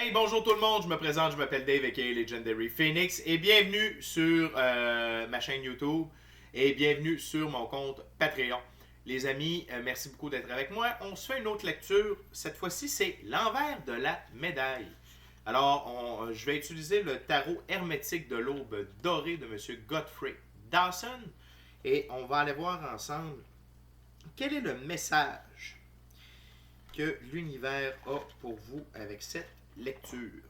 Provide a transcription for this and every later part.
Hey, bonjour tout le monde, je me présente, je m'appelle Dave aka Legendary Phoenix et bienvenue sur ma chaîne YouTube et bienvenue sur mon compte Patreon. Les amis, merci beaucoup d'être avec moi. On se fait une autre lecture. Cette fois-ci, c'est l'envers de la médaille. Alors, je vais utiliser le tarot hermétique de l'aube dorée de M. Godfrey Dawson et on va aller voir ensemble quel est le message que l'univers a pour vous avec cette lecture.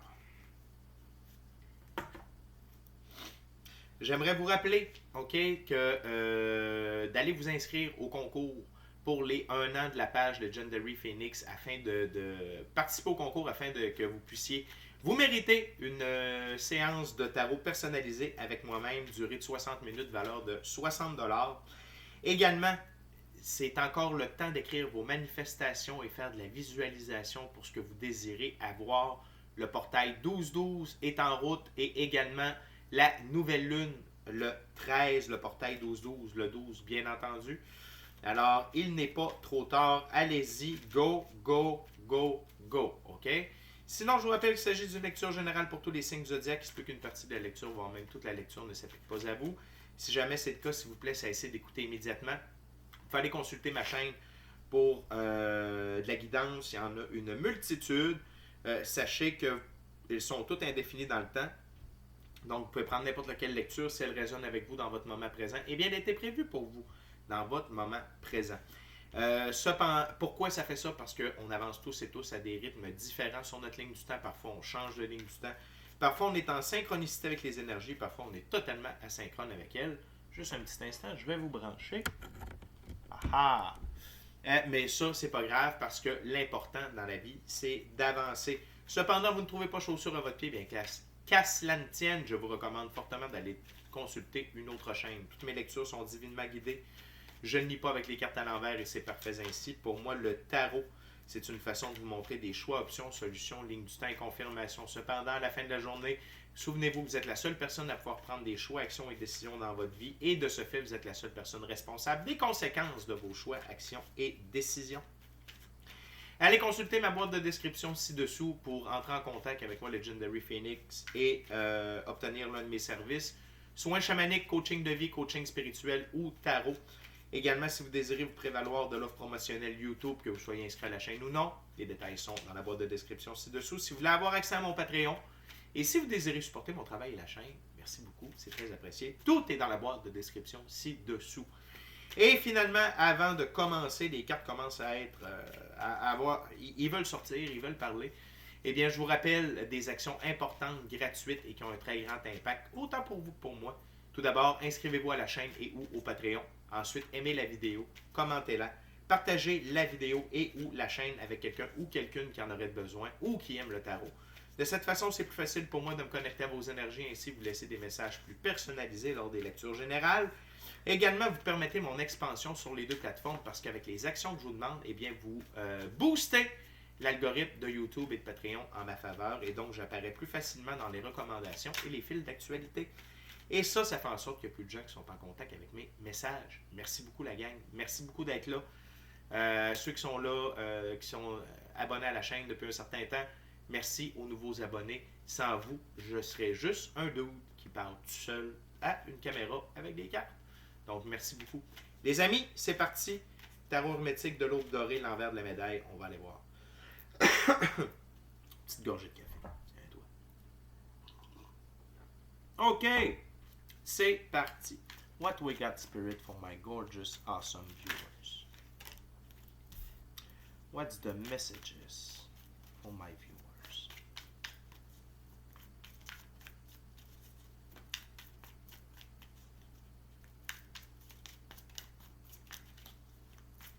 J'aimerais vous rappeler, OK, que d'aller vous inscrire au concours pour les 1 an de la page Legendary Phoenix afin de participer au concours afin que vous puissiez vous mériter une séance de tarot personnalisée avec moi-même, durée de 60 minutes, valeur de 60 $. Également, c'est encore le temps d'écrire vos manifestations et faire de la visualisation pour ce que vous désirez avoir. Le portail 12-12 est en route et également la nouvelle lune le 13, le portail 12-12, le 12 bien entendu. Alors, il n'est pas trop tard. Allez-y, go, go, go, go. OK? Sinon, je vous rappelle qu'il s'agit d'une lecture générale pour tous les signes zodiaques. Il se peut qu'une partie de la lecture, voire même toute la lecture, ne s'applique pas à vous. Si jamais c'est le cas, s'il vous plaît, cessez d'écouter immédiatement. Vous pouvez aller consulter ma chaîne pour de la guidance. Il y en a une multitude. Sachez qu'ils sont toutes indéfinies dans le temps. Donc, vous pouvez prendre n'importe laquelle lecture si elle résonne avec vous dans votre moment présent. Eh bien, elle a été prévue pour vous dans votre moment présent. Cependant, pourquoi ça fait ça? Parce qu'on avance tous et tous à des rythmes différents sur notre ligne du temps. Parfois, on change de ligne du temps. Parfois, on est en synchronicité avec les énergies. Parfois, on est totalement asynchrone avec elles. Juste un petit instant, je vais vous brancher. Ah! Mais ça, c'est pas grave parce que l'important dans la vie, c'est d'avancer. Cependant, vous ne trouvez pas chaussure à votre pied, bien qu'à cela ne tienne, je vous recommande fortement d'aller consulter une autre chaîne. Toutes mes lectures sont divinement guidées. Je ne lis pas avec les cartes à l'envers et c'est parfait ainsi. Pour moi, le tarot, c'est une façon de vous montrer des choix, options, solutions, lignes du temps et confirmations. Cependant, à la fin de la journée, souvenez-vous, vous êtes la seule personne à pouvoir prendre des choix, actions et décisions dans votre vie. Et de ce fait, vous êtes la seule personne responsable des conséquences de vos choix, actions et décisions. Allez consulter ma boîte de description ci-dessous pour entrer en contact avec moi, Legendary Phoenix, et obtenir l'un de mes services. Soins chamaniques, coaching de vie, coaching spirituel ou tarot. Également, si vous désirez vous prévaloir de l'offre promotionnelle YouTube, que vous soyez inscrit à la chaîne ou non, les détails sont dans la boîte de description ci-dessous. Si vous voulez avoir accès à mon Patreon, et si vous désirez supporter mon travail et la chaîne, merci beaucoup, c'est très apprécié. Tout est dans la boîte de description ci-dessous. Et finalement, avant de commencer, les cartes commencent à être, à avoir, ils veulent sortir, ils veulent parler. Eh bien, je vous rappelle des actions importantes, gratuites et qui ont un très grand impact, autant pour vous que pour moi. Tout d'abord, inscrivez-vous à la chaîne et ou au Patreon. Ensuite, aimez la vidéo, commentez-la, partagez la vidéo et ou la chaîne avec quelqu'un ou quelqu'une qui en aurait besoin ou qui aime le tarot. De cette façon, c'est plus facile pour moi de me connecter à vos énergies et ainsi vous laisser des messages plus personnalisés lors des lectures générales. Également, vous permettez mon expansion sur les deux plateformes parce qu'avec les actions que je vous demande, eh bien, vous boostez l'algorithme de YouTube et de Patreon en ma faveur et donc j'apparais plus facilement dans les recommandations et les fils d'actualité. Et ça fait en sorte qu'il y a plus de gens qui sont en contact avec mes messages. Merci beaucoup la gang. Merci beaucoup d'être là. Ceux qui sont là, qui sont abonnés à la chaîne depuis un certain temps, merci aux nouveaux abonnés. Sans vous, je serais juste un dude qui parle tout seul à une caméra avec des cartes. Donc, merci beaucoup. Les amis, c'est parti. Tarot hermétique de l'aube dorée, l'envers de la médaille. On va aller voir. Petite gorgée de café. Tiens, toi. OK. C'est parti. What we got, Spirit, for my gorgeous, awesome viewers? What's the messages for my viewers?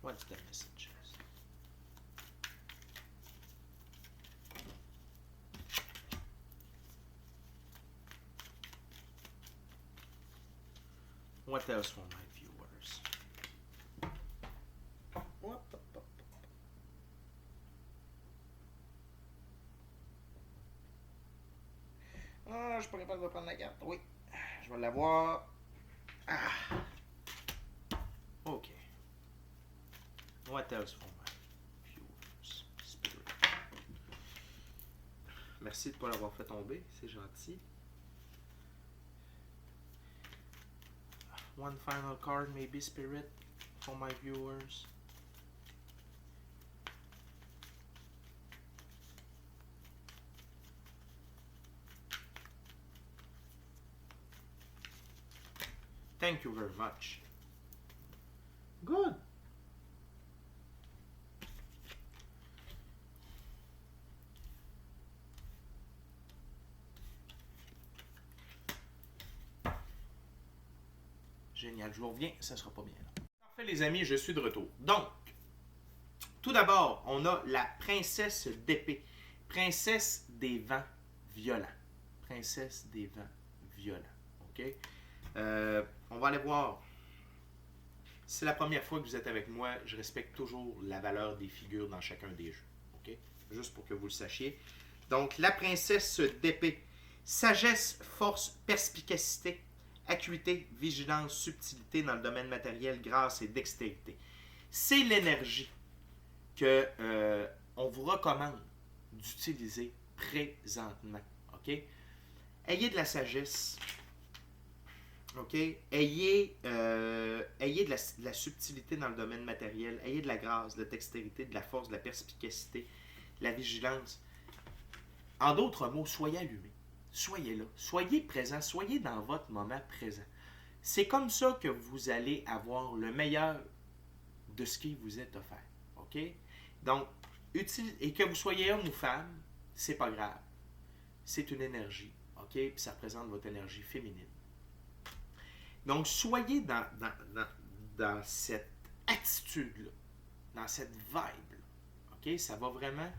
What's the messages? What else for my viewers? Ah, je suis pas capable de prendre la carte. Oui, je vais l'avoir. Ah. OK. What else for my viewers? Spirit. Merci de ne pas l'avoir fait tomber, c'est gentil. One final card, maybe Spirit, for my viewers. Thank you very much. Good. Génial, je vous reviens, ça sera pas bien là. Parfait les amis, je suis de retour. Donc, tout d'abord, on a la princesse d'épée. Princesse des vents violents. Princesse des vents violents. OK? On va aller voir. C'est la première fois que vous êtes avec moi. Je respecte toujours la valeur des figures dans chacun des jeux. OK? Juste pour que vous le sachiez. Donc, la princesse d'épée. Sagesse, force, perspicacité, acuité, vigilance, subtilité dans le domaine matériel, grâce et dextérité. C'est l'énergie que on vous recommande d'utiliser présentement. OK? Ayez de la sagesse. OK? Ayez de la subtilité dans le domaine matériel. Ayez de la grâce, de la dextérité, de la force, de la perspicacité, de la vigilance. En d'autres mots, soyez allumés. Soyez là. Soyez présent. Soyez dans votre moment présent. C'est comme ça que vous allez avoir le meilleur de ce qui vous est offert. OK? Donc, et que vous soyez homme ou femme, c'est pas grave. C'est une énergie. OK? Puis ça représente votre énergie féminine. Donc, soyez dans cette attitude-là, dans cette vibe-là. OK? Ça va vraiment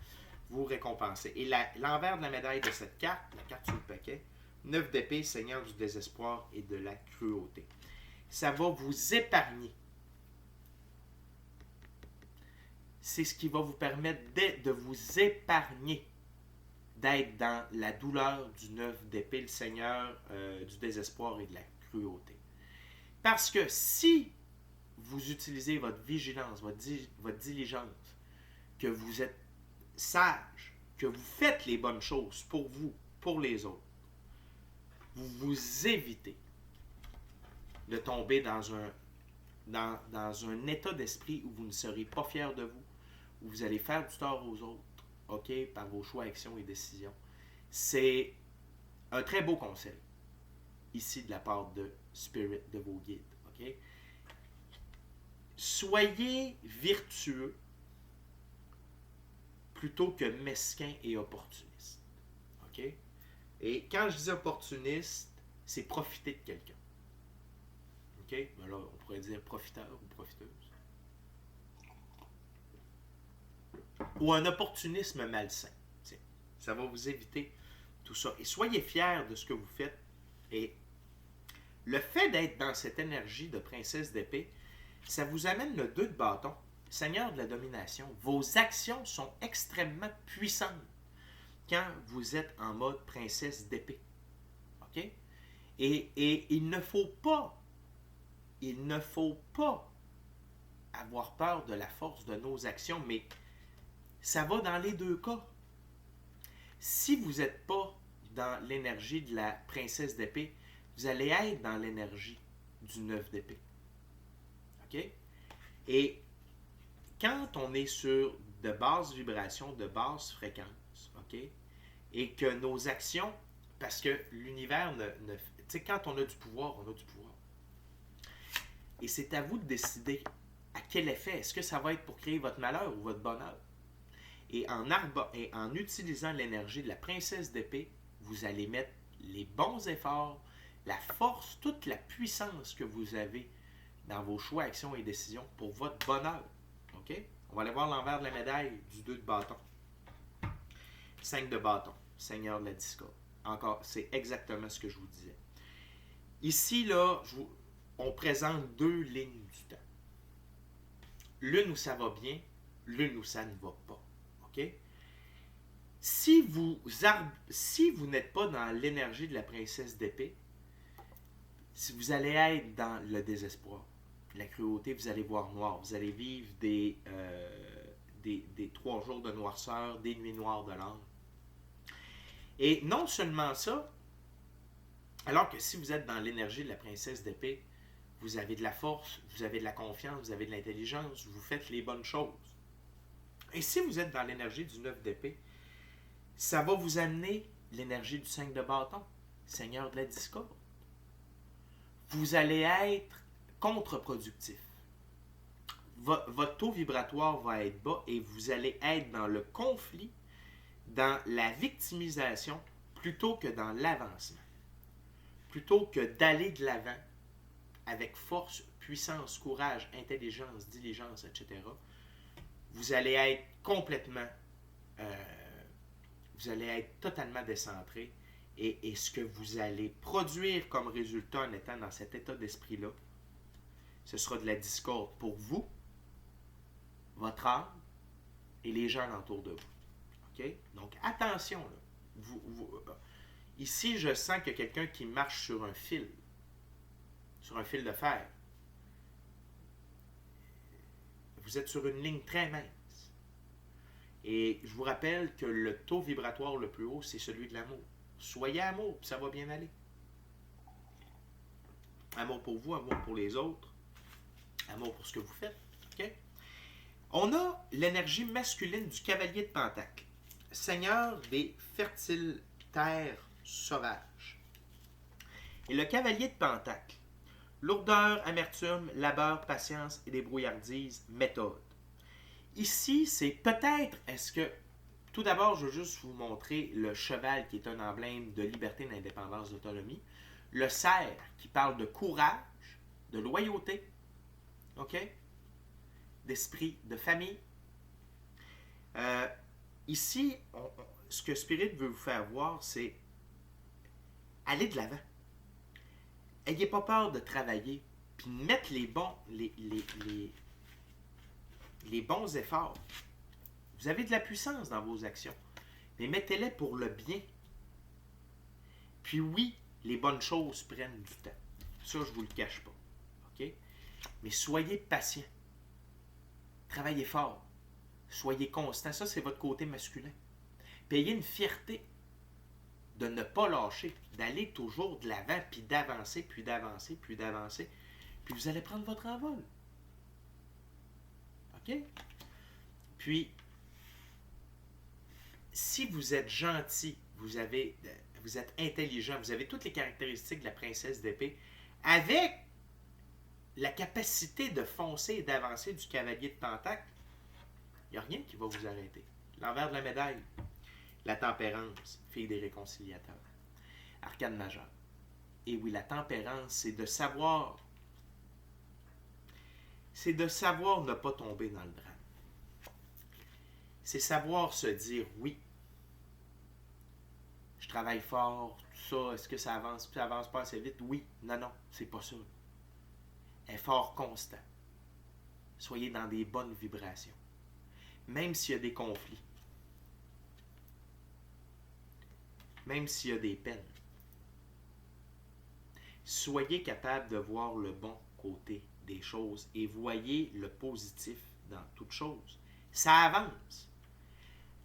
vous récompenser. Et l'envers de la médaille de cette carte, la carte sur le paquet, 9 d'épée, Seigneur du désespoir et de la cruauté. Ça va vous épargner. C'est ce qui va vous permettre de vous épargner, d'être dans la douleur du 9 d'épée, le Seigneur du désespoir et de la cruauté. Parce que si vous utilisez votre vigilance, votre diligence, que vous êtes sage, que vous faites les bonnes choses pour vous, pour les autres, vous vous évitez de tomber dans un état d'esprit où vous ne serez pas fier de vous, où vous allez faire du tort aux autres, OK, par vos choix, actions et décisions. C'est un très beau conseil, ici, de la part de Spirit, de vos guides, OK? Soyez vertueux plutôt que mesquin et opportuniste, OK? Et quand je dis opportuniste, c'est profiter de quelqu'un. OK? Ben là, on pourrait dire profiteur ou profiteuse. Ou un opportunisme malsain. T'sais. Ça va vous éviter tout ça. Et soyez fiers de ce que vous faites. Et le fait d'être dans cette énergie de princesse d'épée, ça vous amène le 2 de bâton, Seigneur de la domination. Vos actions sont extrêmement puissantes quand vous êtes en mode princesse d'épée. OK? Et il ne faut pas avoir peur de la force de nos actions, mais ça va dans les deux cas. Si vous n'êtes pas dans l'énergie de la princesse d'épée, vous allez être dans l'énergie du 9 d'épée. OK? Et quand on est sur de basses vibrations, de basses fréquences, OK? Et que nos actions, parce que l'univers tu sais, quand on a du pouvoir, on a du pouvoir. Et c'est à vous de décider à quel effet. Est-ce que ça va être pour créer votre malheur ou votre bonheur? Et en utilisant l'énergie de la princesse d'épée, vous allez mettre les bons efforts, la force, toute la puissance que vous avez dans vos choix, actions et décisions pour votre bonheur. OK? On va aller voir l'envers de la médaille du 2 de bâton. 5 de bâton, Seigneur de la discorde. Encore, c'est exactement ce que je vous disais. Ici, là, on présente 2 lignes du temps. L'une où ça va bien, l'une où ça ne va pas. OK? Si vous n'êtes pas dans l'énergie de la princesse d'épée, si vous allez être dans le désespoir, la cruauté, vous allez voir noir. Vous allez vivre des 3 jours de noirceur, des nuits noires de l'âme. Et non seulement ça, alors que si vous êtes dans l'énergie de la princesse d'épée, vous avez de la force, vous avez de la confiance, vous avez de l'intelligence, vous faites les bonnes choses. Et si vous êtes dans l'énergie du 9 d'épée, ça va vous amener l'énergie du 5 de bâton, seigneur de la discorde. Vous allez être contre-productif. Votre taux vibratoire va être bas et vous allez être dans le conflit, dans la victimisation, plutôt que dans l'avancement. Plutôt que d'aller de l'avant avec force, puissance, courage, intelligence, diligence, etc., vous allez être complètement, vous allez être totalement décentré et ce que vous allez produire comme résultat en étant dans cet état d'esprit-là, ce sera de la discorde pour vous, votre âme et les gens autour de vous. Okay? Donc attention, là. Ici, je sens qu'il y a quelqu'un qui marche sur un fil de fer. Vous êtes sur une ligne très mince. Et je vous rappelle que le taux vibratoire le plus haut, c'est celui de l'amour. Soyez amour, puis ça va bien aller. Amour pour vous, amour pour les autres, amour pour ce que vous faites. Okay? On a l'énergie masculine du cavalier de Pentacle, seigneur des fertiles terres sauvages. Et le cavalier de Pentacle, lourdeur, amertume, labeur, patience et débrouillardise, méthode. Ici, c'est peut-être, tout d'abord, je veux juste vous montrer le cheval qui est un emblème de liberté, d'indépendance, d'autonomie. Le cerf qui parle de courage, de loyauté, ok, d'esprit, de famille. Ici, ce que Spirit veut vous faire voir, c'est aller de l'avant. N'ayez pas peur de travailler, puis de mettre les bons efforts. Vous avez de la puissance dans vos actions, mais mettez-les pour le bien. Puis oui, les bonnes choses prennent du temps. Ça, je ne vous le cache pas. Okay? Mais soyez patient. Travaillez fort. Soyez constant. Ça, c'est votre côté masculin. Payez une fierté de ne pas lâcher, d'aller toujours de l'avant, puis d'avancer, puis d'avancer, puis d'avancer. Puis vous allez prendre votre envol. OK? Puis, si vous êtes gentil, vous êtes intelligent, vous avez toutes les caractéristiques de la princesse d'épée, avec la capacité de foncer et d'avancer du cavalier de Pentacle, il n'y a rien qui va vous arrêter. L'envers de la médaille, la tempérance, fille des réconciliateurs. Arcane majeur. Et oui, la tempérance, c'est de savoir ne pas tomber dans le drame. C'est savoir se dire oui. Je travaille fort, tout ça, est-ce que ça avance pas assez vite? Oui, non, c'est pas ça. Effort constant. Soyez dans des bonnes vibrations. Même s'il y a des conflits. Même s'il y a des peines. Soyez capable de voir le bon côté des choses et voyez le positif dans toute chose. Ça avance.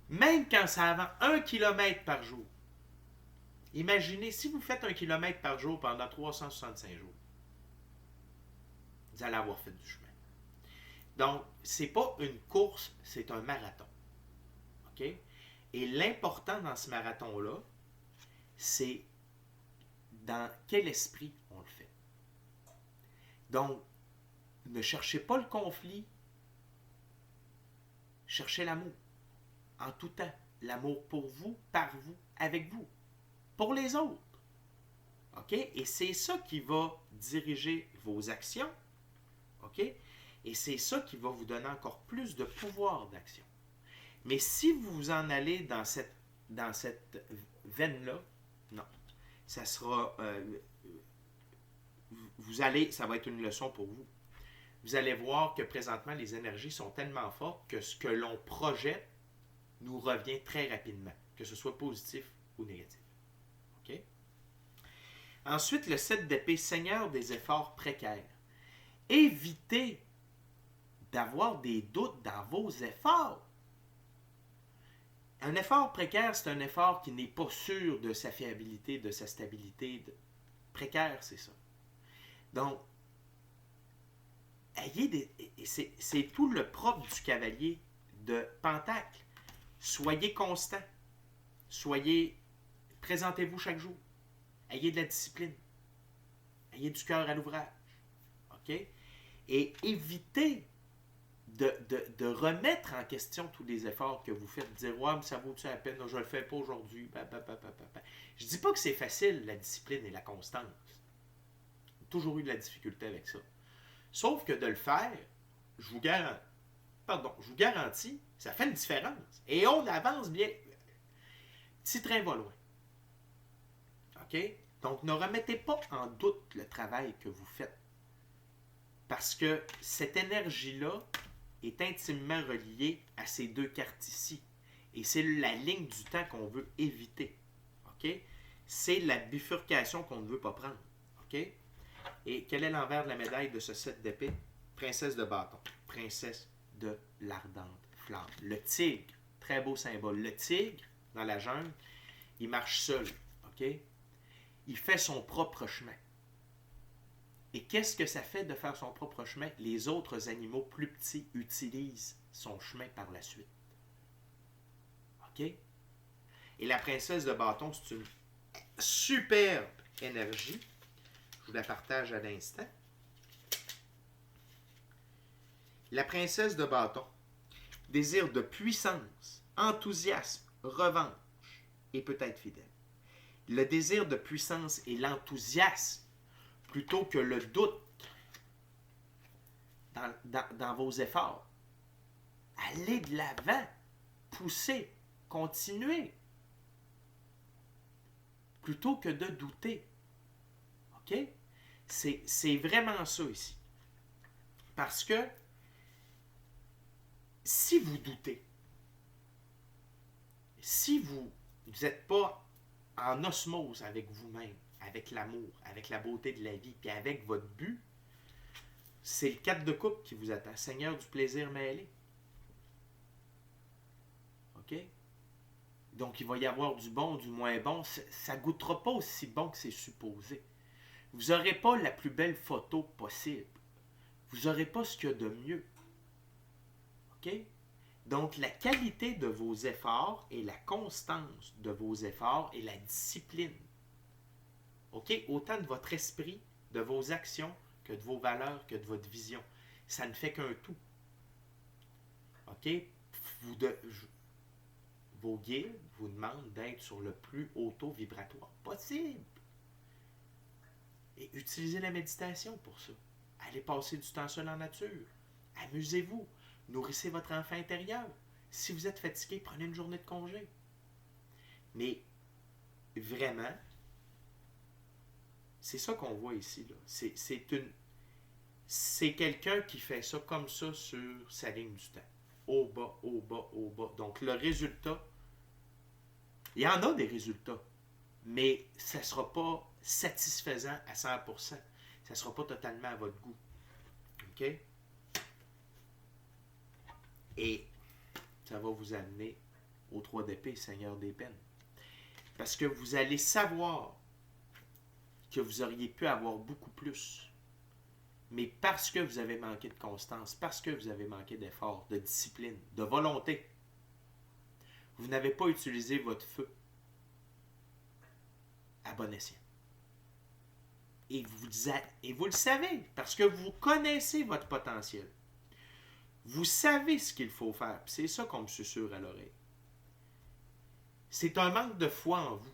Même quand ça avance 1 km par jour. Imaginez, si vous faites 1 km par jour pendant 365 jours, vous allez avoir fait du chemin. Donc, ce n'est pas une course, c'est un marathon. OK? Et l'important dans ce marathon-là, c'est dans quel esprit on le fait. Donc, ne cherchez pas le conflit, cherchez l'amour. En tout temps, l'amour pour vous, par vous, avec vous, pour les autres. OK? Et c'est ça qui va diriger vos actions. OK? Et c'est ça qui va vous donner encore plus de pouvoir d'action. Mais si vous en allez dans cette veine-là, non. Ça sera... ça va être une leçon pour vous. Vous allez voir que présentement, les énergies sont tellement fortes que ce que l'on projette nous revient très rapidement, que ce soit positif ou négatif. OK? Ensuite, le 7 d'épée, seigneur des efforts précaires. Évitez d'avoir des doutes dans vos efforts. Un effort précaire, c'est un effort qui n'est pas sûr de sa fiabilité, de sa stabilité. Précaire, c'est ça. Donc, c'est tout le propre du cavalier de Pentacle. Soyez constant. Présentez-vous chaque jour. Ayez de la discipline. Ayez du cœur à l'ouvrage. OK? Et évitez de remettre en question tous les efforts que vous faites. Dire, ouais, mais ça vaut-tu la peine? Non, je ne le fais pas aujourd'hui. Je ne dis pas que c'est facile, la discipline et la constance. J'ai toujours eu de la difficulté avec ça. Sauf que de le faire, je vous garantis, ça fait une différence. Et on avance bien. Petit train va loin. OK? Donc, ne remettez pas en doute le travail que vous faites. Parce que cette énergie-là est intimement reliée à ces deux cartes ici. Et c'est la ligne du temps qu'on veut éviter. OK? C'est la bifurcation qu'on ne veut pas prendre. OK? Et quel est l'envers de la médaille de ce 7 d'épée? Princesse de bâton. Princesse de l'ardente flamme. Le tigre, très beau symbole. Le tigre, dans la jungle, il marche seul. OK? Il fait son propre chemin. Et qu'est-ce que ça fait de faire son propre chemin? Les autres animaux plus petits utilisent son chemin par la suite. OK? Et la princesse de bâton, c'est une superbe énergie. Je vous la partage à l'instant. La princesse de bâton, désir de puissance, enthousiasme, revanche et peut-être fidèle. Le désir de puissance et l'enthousiasme plutôt que le doute dans vos efforts. Allez de l'avant, poussez, continuez, plutôt que de douter. OK? C'est vraiment ça ici. Parce que si vous doutez, si vous n'êtes pas en osmose avec vous-même, avec l'amour, avec la beauté de la vie, puis avec votre but, c'est le 4 de coupe qui vous attend. Seigneur du plaisir mêlé. OK? Donc, il va y avoir du bon, du moins bon. Ça ne goûtera pas aussi bon que c'est supposé. Vous n'aurez pas la plus belle photo possible. Vous n'aurez pas ce qu'il y a de mieux. OK? Donc, la qualité de vos efforts et la constance de vos efforts et la discipline. OK? Autant de votre esprit, de vos actions, que de vos valeurs, que de votre vision. Ça ne fait qu'un tout. OK? Vos guides vous demandent d'être sur le plus haut taux vibratoire possible. Et utilisez la méditation pour ça. Allez passer du temps seul en nature. Amusez-vous. Nourrissez votre enfant intérieur. Si vous êtes fatigué, prenez une journée de congé. Mais vraiment, c'est ça qu'on voit ici. Là. C'est quelqu'un qui fait ça comme ça sur sa ligne du temps. Au bas, au bas, au bas. Donc le résultat, il y en a des résultats, mais ça ne sera pas satisfaisant à 100%. Ça ne sera pas totalement à votre goût. OK? Et ça va vous amener au 3 d'épée, Seigneur des peines. Parce que vous allez savoir que vous auriez pu avoir beaucoup plus. Mais parce que vous avez manqué de constance, parce que vous avez manqué d'effort, de discipline, de volonté, vous n'avez pas utilisé votre feu à bon escient. Et vous le savez, parce que vous connaissez votre potentiel. Vous savez ce qu'il faut faire. Puis c'est ça qu'on me susurre à l'oreille. C'est un manque de foi en vous.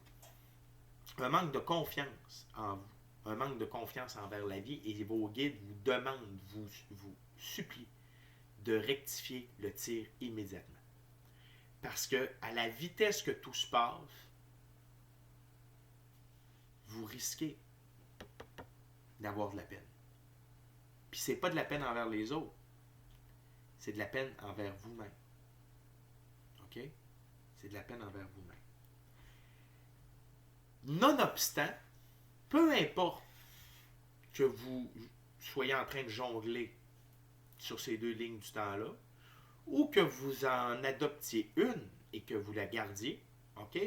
Un manque de confiance en vous. Un manque de confiance envers la vie. Et vos guides vous demandent, vous supplient de rectifier le tir immédiatement. Parce que à la vitesse que tout se passe, vous risquez d'avoir de la peine. Puis c'est pas de la peine envers les autres. C'est de la peine envers vous-même. OK? C'est de la peine envers vous-même. Nonobstant, peu importe que vous soyez en train de jongler sur ces deux lignes du temps-là, ou que vous en adoptiez une et que vous la gardiez, OK?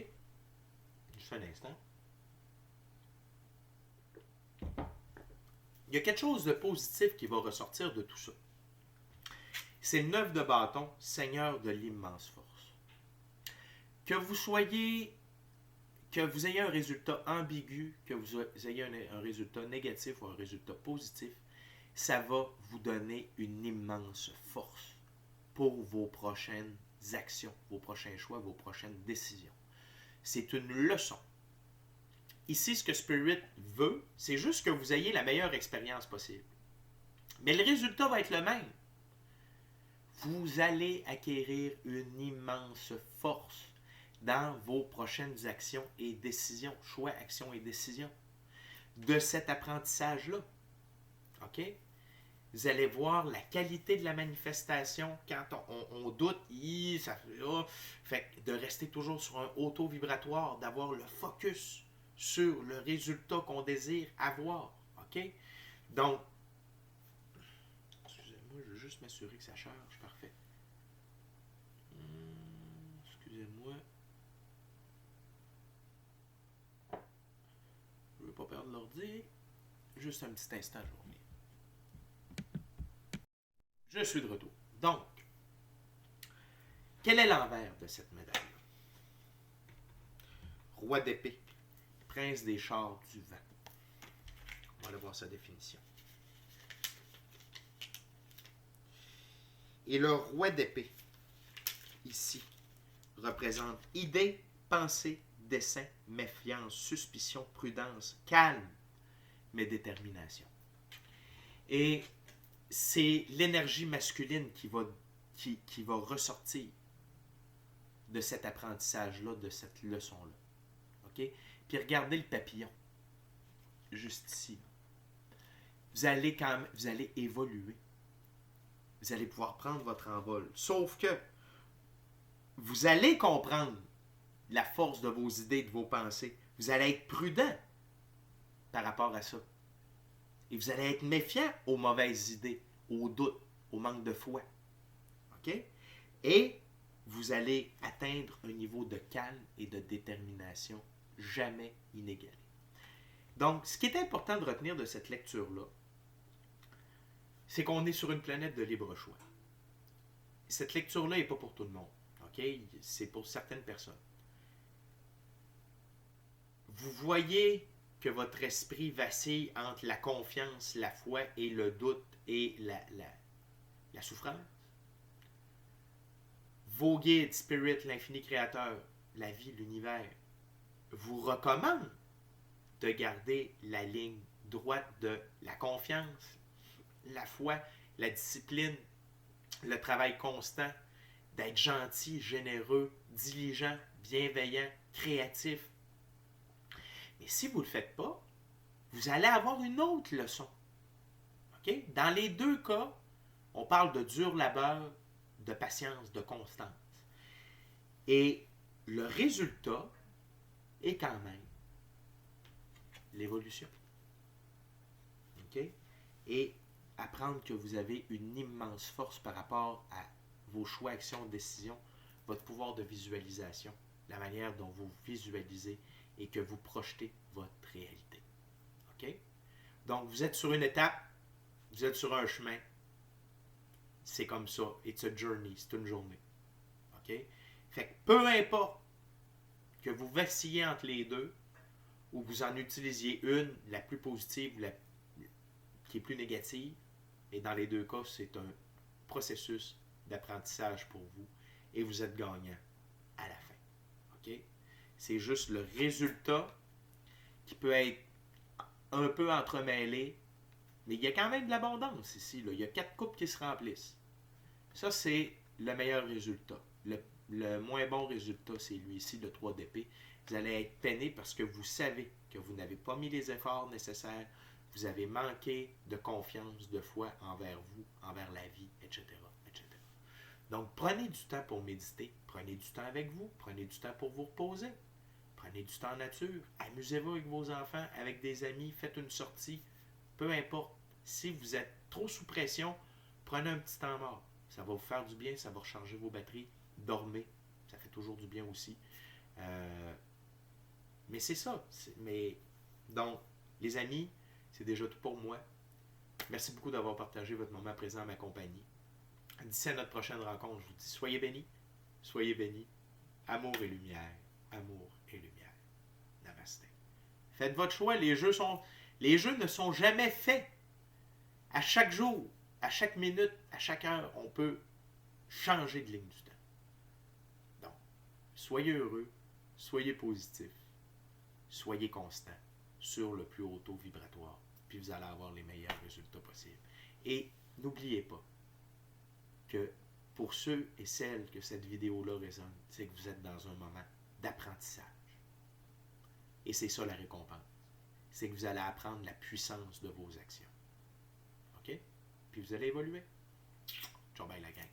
Juste un instant. Il y a quelque chose de positif qui va ressortir de tout ça. C'est le 9 de bâton, Seigneur de l'immense force. Que vous ayez un résultat ambigu, que vous ayez un résultat négatif ou un résultat positif, ça va vous donner une immense force pour vos prochaines actions, vos prochains choix, vos prochaines décisions. C'est une leçon. Ici, ce que Spirit veut, c'est juste que vous ayez la meilleure expérience possible. Mais le résultat va être le même. Vous allez acquérir une immense force dans vos prochaines actions et décisions, choix, actions et décisions de cet apprentissage-là. OK? Vous allez voir la qualité de la manifestation quand on doute, ça fait de rester toujours sur un haut taux vibratoire, d'avoir le focus sur le résultat qu'on désire avoir. OK? Donc, excusez-moi, je veux juste m'assurer que ça charge. Parfait. Excusez-moi. Je ne veux pas perdre l'ordi. Juste un petit instant, je vous reviens. Je suis de retour. Donc, quel est l'envers de cette médaille? Roi d'épée, prince des chars du vent. On va aller voir sa définition. Et le roi d'épée, ici, représente idée, pensée, dessein, méfiance, suspicion, prudence, calme, mais détermination. Et c'est l'énergie masculine qui va ressortir de cet apprentissage-là, de cette leçon-là. OK? Puis regardez le papillon, juste ici. Vous allez évoluer. Vous allez pouvoir prendre votre envol. Sauf que vous allez comprendre la force de vos idées, de vos pensées. Vous allez être prudent par rapport à ça. Et vous allez être méfiant aux mauvaises idées, aux doutes, au manque de foi. OK? Et vous allez atteindre un niveau de calme et de détermination jamais inégalé. Donc, ce qui est important de retenir de cette lecture-là, c'est qu'on est sur une planète de libre choix. Cette lecture-là n'est pas pour tout le monde. OK? C'est pour certaines personnes. Vous voyez que votre esprit vacille entre la confiance, la foi et le doute et la souffrance. Vos guides, Spirit, l'infini créateur, la vie, l'univers, vous recommandent de garder la ligne droite de la confiance, la foi, la discipline, le travail constant, d'être gentil, généreux, diligent, bienveillant, créatif. Mais si vous ne le faites pas, vous allez avoir une autre leçon. Okay? Dans les deux cas, on parle de dur labeur, de patience, de constance. Et le résultat est quand même l'évolution. Okay? Et apprendre que vous avez une immense force par rapport à vos choix, actions, décisions, votre pouvoir de visualisation, la manière dont vous visualisez et que vous projetez votre réalité. OK? Donc, vous êtes sur une étape, vous êtes sur un chemin. C'est comme ça. It's a journey. C'est une journée. OK? Fait que peu importe que vous vacillez entre les deux ou vous en utilisiez une, la plus positive ou qui est plus négative, et dans les deux cas, c'est un processus d'apprentissage pour vous et vous êtes gagnant à la fin. OK? C'est juste le résultat qui peut être un peu entremêlé, mais il y a quand même de l'abondance ici. Là. Il y a 4 coupes qui se remplissent. Ça, c'est le meilleur résultat. Le moins bon résultat, c'est lui ici, le 3 d'épée. Vous allez être peiné parce que vous savez que vous n'avez pas mis les efforts nécessaires, vous avez manqué de confiance, de foi envers vous, envers la vie, etc., etc. Donc, prenez du temps pour méditer, prenez du temps avec vous, prenez du temps pour vous reposer, prenez du temps en nature, amusez-vous avec vos enfants, avec des amis, faites une sortie, peu importe. Si vous êtes trop sous pression, prenez un petit temps mort. Ça va vous faire du bien, ça va recharger vos batteries, dormez. Ça fait toujours du bien aussi. Mais c'est ça. Donc, les amis, c'est déjà tout pour moi. Merci beaucoup d'avoir partagé votre moment présent à ma compagnie. D'ici à notre prochaine rencontre, je vous dis soyez bénis, amour et lumière, amour et lumière. Namasté. Faites votre choix, les jeux ne sont jamais faits. À chaque jour, à chaque minute, à chaque heure, on peut changer de ligne du temps. Donc, soyez heureux, soyez positifs, soyez constants sur le plus haut taux vibratoire, puis vous allez avoir les meilleurs résultats possibles. Et n'oubliez pas que pour ceux et celles que cette vidéo-là résonne, c'est que vous êtes dans un moment d'apprentissage. Et c'est ça la récompense. C'est que vous allez apprendre la puissance de vos actions. OK? Puis vous allez évoluer. Ciao, bye la gang.